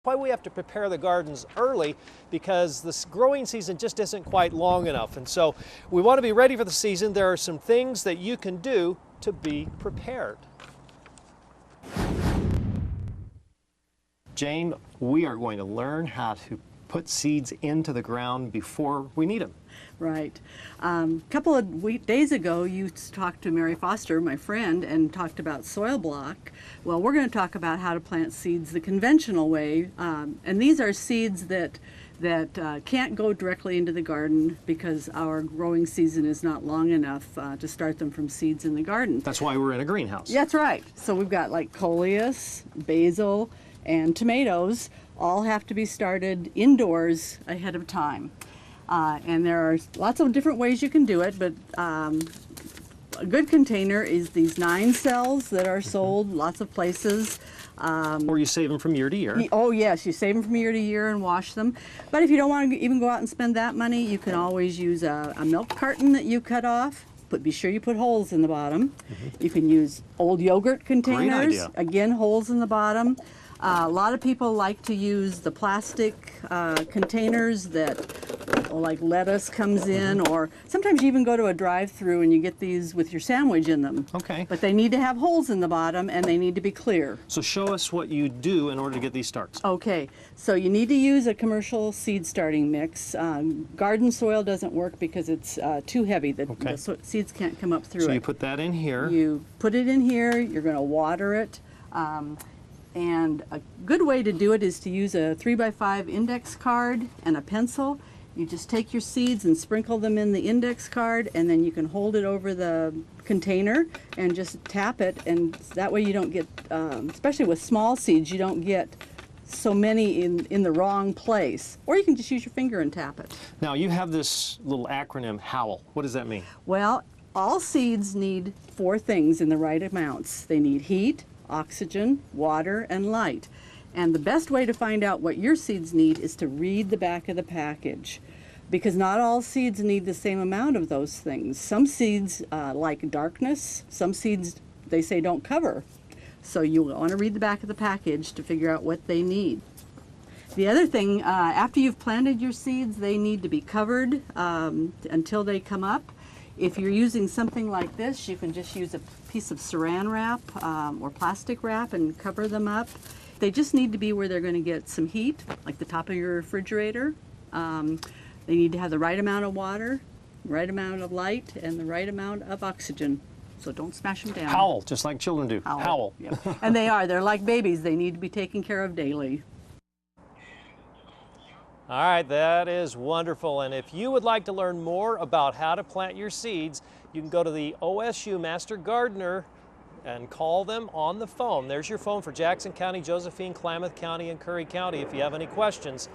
why we have to prepare the gardens early, because this growing season just isn't quite long enough. And so we want to be ready for the season. There are some things that you can do to be prepared. Jane, we are going to learn how to put seeds into the ground before we need them. Right. A couple of days ago, you talked to Mary Foster, my friend, and talked about soil block. Well, we're going to talk about how to plant seeds the conventional way. And these are seeds that can't go directly into the garden because our growing season is not long enough to start them from seeds in the garden. That's why we're in a greenhouse. That's right. So we've got like coleus, basil, and tomatoes. All have to be started indoors ahead of time. And there are lots of different ways you can do it, but a good container is these 9 cells that are sold lots of places. Or you save them from year to year. Oh yes, you save them from year to year and wash them. But if you don't want to even go out and spend that money, you can always use a milk carton that you cut off. But be sure you put holes in the bottom. You can use old yogurt containers. Great idea. Again, holes in the bottom. A lot of people like to use the plastic containers that, like lettuce comes in, or sometimes you even go to a drive-through and you get these with your sandwich in them. Okay. But they need to have holes in the bottom and they need to be clear. So show us what you do in order to get these starts. Okay, so you need to use a commercial seed starting mix. Garden soil doesn't work because it's too heavy. The seeds can't come up through it. So you put that in here. You put it in here, you're going to water it. And a good way to do it is to use a 3x5 index card and a pencil. You just take your seeds and sprinkle them in the index card, and then you can hold it over the container and just tap it, and that way you don't get, especially with small seeds, you don't get so many in the wrong place. Or you can just use your finger and tap it. Now you have this little acronym, HOWL. What does that mean? Well, all seeds need 4 things in the right amounts. They need heat, oxygen, water, and light. And the best way to find out what your seeds need is to read the back of the package, because not all seeds need the same amount of those things. Some seeds like darkness, some seeds they say don't cover. So you want to read the back of the package to figure out what they need. The other thing, after you've planted your seeds, they need to be covered until they come up. If you're using something like this, you can just use a piece of saran wrap or plastic wrap and cover them up. They just need to be where they're going to get some heat, like the top of your refrigerator. They need to have the right amount of water, right amount of light, and the right amount of oxygen. So don't smash them down. Howl, just like children do. Howl. Yep. And they're like babies. They need to be taken care of daily. All right, that is wonderful. And if you would like to learn more about how to plant your seeds, you can go to the OSU Master Gardener and call them on the phone. There's your phone for Jackson County, Josephine, Klamath County, and Curry County if you have any questions.